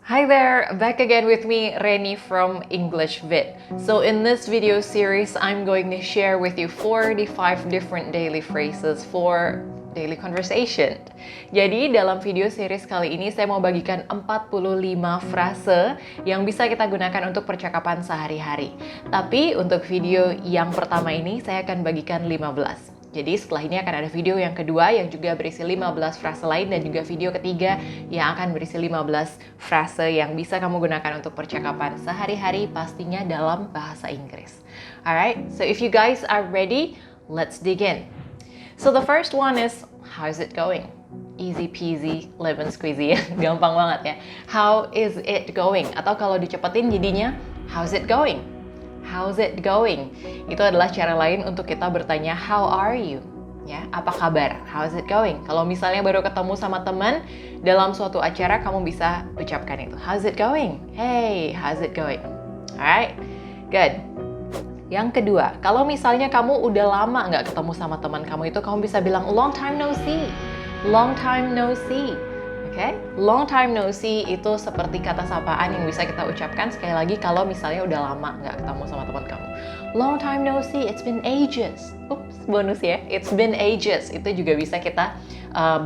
Hi there, back again with me, Reni from English Vid. So in this video series, I'm going to share with you 45 different daily phrases for daily conversation. Jadi dalam video series kali ini saya mau bagikan 45 frase yang bisa kita gunakan untuk percakapan sehari-hari. Tapi untuk video yang pertama ini saya akan bagikan 15. Jadi setelah ini akan ada video yang kedua yang juga berisi 15 frase lain dan juga video ketiga yang akan berisi 15 frase yang bisa kamu gunakan untuk percakapan sehari-hari pastinya dalam bahasa Inggris. Alright, so if you guys are ready, let's dig in. So the first one is, how's it going? Easy peasy, lemon squeezy, gampang banget ya. How is it going? Atau kalau dicepetin jadinya, how's it going? How's it going? Itu adalah cara lain untuk kita bertanya, how are you? Ya, apa kabar? How's it going? Kalau misalnya baru ketemu sama teman dalam suatu acara, kamu bisa ucapkan itu. How's it going? Hey, how's it going? Alright, good. Yang kedua, kalau misalnya kamu udah lama nggak ketemu sama teman kamu itu, kamu bisa bilang, long time no see. Long time no see. Okay? Long time no see itu seperti kata sapaan yang bisa kita ucapkan sekali lagi kalau misalnya udah lama nggak ketemu sama teman kamu. Long time no see, it's been ages. Ups, bonus ya, it's been ages. Itu juga bisa kita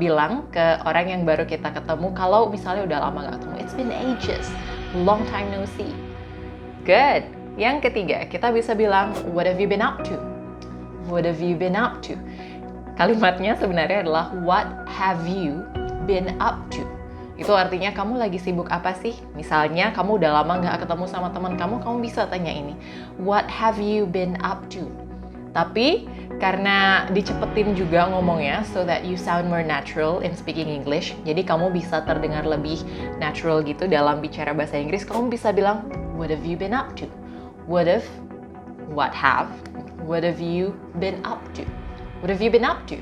bilang ke orang yang baru kita ketemu kalau misalnya udah lama nggak ketemu. It's been ages, long time no see. Good. Yang ketiga, kita bisa bilang, what have you been up to? What have you been up to? Kalimatnya sebenarnya adalah, what have you been up to? Itu artinya kamu lagi sibuk apa sih? Misalnya kamu udah lama nggak ketemu sama teman kamu, kamu bisa tanya ini, what have you been up to? Tapi karena dicepetin juga ngomongnya so that you sound more natural in speaking English, jadi kamu bisa terdengar lebih natural gitu dalam bicara bahasa Inggris, kamu bisa bilang, what have you been up to? What have you been up to? What have you been up to?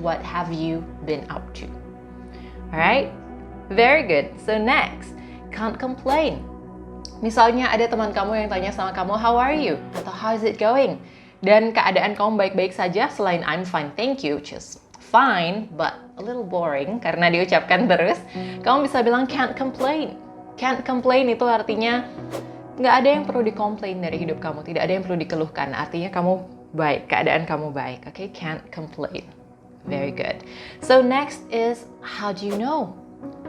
What have you been up to? Alright, very good. So next, can't complain. Misalnya ada teman kamu yang tanya sama kamu, how are you? Atau how's it going? Dan keadaan kamu baik-baik saja selain I'm fine, thank you, which is fine, but a little boring karena diucapkan terus. Kamu bisa bilang can't complain. Can't complain itu artinya nggak ada yang perlu dikomplain dari hidup kamu, tidak ada yang perlu dikeluhkan. Artinya kamu baik, keadaan kamu baik. Okay, can't complain. Very good. So next is, how do you know?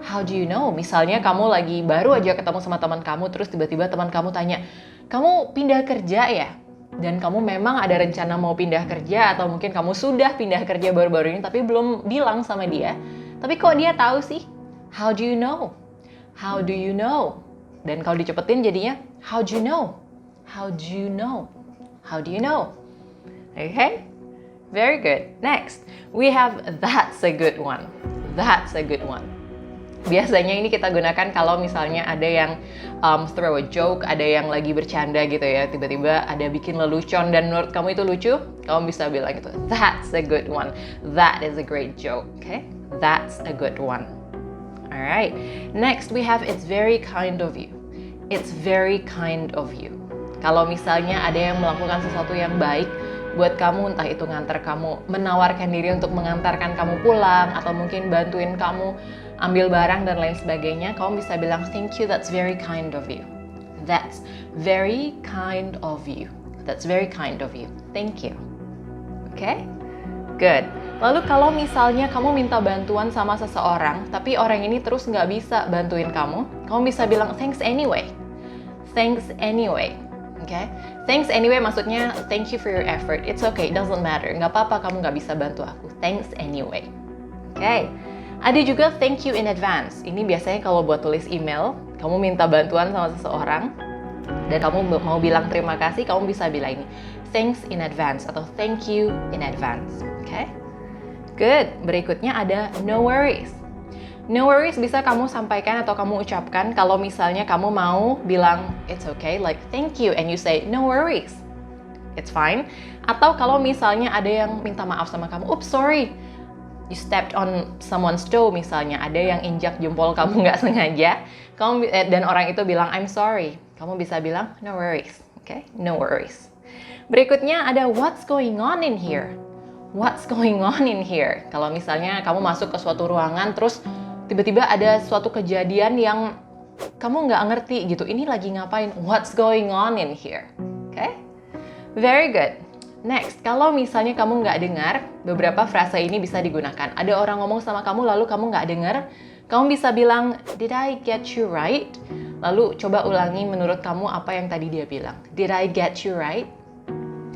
How do you know? Misalnya kamu lagi baru aja ketemu sama teman kamu, terus tiba-tiba teman kamu tanya, kamu pindah kerja ya? Dan kamu memang ada rencana mau pindah kerja, atau mungkin kamu sudah pindah kerja baru-baru ini, tapi belum bilang sama dia. Tapi kok dia tahu sih? How do you know? How do you know? Dan kalau dicepetin jadinya, how do you know? How do you know? How do you know? Okay? Very good. Next, we have that's a good one. That's a good one. Biasanya ini kita gunakan kalau misalnya ada yang throw a joke, ada yang lagi bercanda gitu ya, tiba-tiba ada bikin lelucon dan menurut kamu itu lucu, kamu bisa bilang gitu, that's a good one. That is a great joke. Okay? That's a good one. Alright. Next, we have it's very kind of you. It's very kind of you. Kalau misalnya ada yang melakukan sesuatu yang baik buat kamu, entah itu ngantar kamu, menawarkan diri untuk mengantarkan kamu pulang, atau mungkin bantuin kamu ambil barang dan lain sebagainya, kamu bisa bilang, thank you, that's very kind of you. That's very kind of you. That's very kind of you. Thank you. Okay? Good. Lalu kalau misalnya kamu minta bantuan sama seseorang, tapi orang ini terus nggak bisa bantuin kamu, kamu bisa bilang, thanks anyway. Thanks anyway. Okay? Thanks anyway maksudnya thank you for your effort. It's okay, it doesn't matter. Nggak apa-apa kamu nggak bisa bantu aku. Thanks anyway. Okay. Ada juga thank you in advance. Ini biasanya kalau buat tulis email, kamu minta bantuan sama seseorang dan kamu mau bilang terima kasih, kamu bisa bilang ini thanks in advance atau thank you in advance. Okay? Good. Berikutnya ada no worries. No worries bisa kamu sampaikan atau kamu ucapkan kalau misalnya kamu mau bilang it's okay, like thank you, and you say no worries, it's fine. Atau kalau misalnya ada yang minta maaf sama kamu, oops sorry, you stepped on someone's toe misalnya, ada yang injak jempol kamu nggak sengaja, dan orang itu bilang I'm sorry, kamu bisa bilang no worries, okay, no worries. Berikutnya ada what's going on in here. What's going on in here? Kalau misalnya kamu masuk ke suatu ruangan terus tiba-tiba ada suatu kejadian yang kamu nggak ngerti gitu, ini lagi ngapain, what's going on in here. Okay? Very good. Next, kalau misalnya kamu nggak dengar, beberapa frasa ini bisa digunakan. Ada orang ngomong sama kamu lalu kamu nggak dengar, kamu bisa bilang, did I get you right? Lalu coba ulangi menurut kamu apa yang tadi dia bilang. Did I get you right?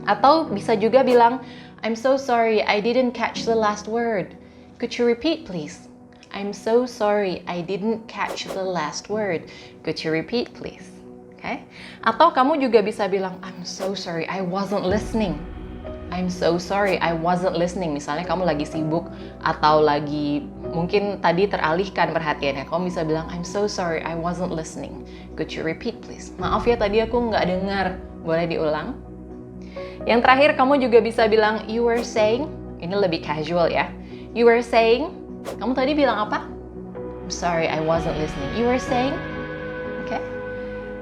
Atau bisa juga bilang, I'm so sorry, I didn't catch the last word. Could you repeat please? I'm so sorry, I didn't catch the last word. Could you repeat please? Okay? Atau kamu juga bisa bilang, I'm so sorry, I wasn't listening. I'm so sorry, I wasn't listening. Misalnya kamu lagi sibuk atau lagi mungkin tadi teralihkan perhatiannya. Kamu bisa bilang, I'm so sorry, I wasn't listening. Could you repeat please? Maaf ya tadi aku nggak dengar. Boleh diulang? Yang terakhir kamu juga bisa bilang, you were saying. Ini lebih casual ya. You were saying. Kamu tadi bilang apa? I'm sorry, I wasn't listening. You were saying. Okay.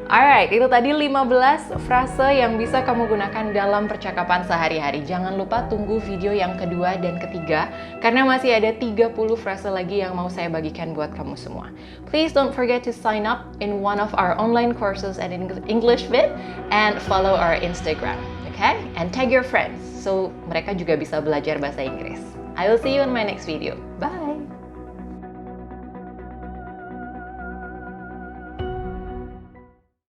Alright, itu tadi 15 frase yang bisa kamu gunakan dalam percakapan sehari-hari. Jangan lupa tunggu video yang kedua dan ketiga, karena masih ada 30 frase lagi yang mau saya bagikan buat kamu semua. Please don't forget to sign up in one of our online courses at English Fit and follow our Instagram, okay? And tag your friends, so mereka juga bisa belajar bahasa Inggris. I will see you in my next video. Bye!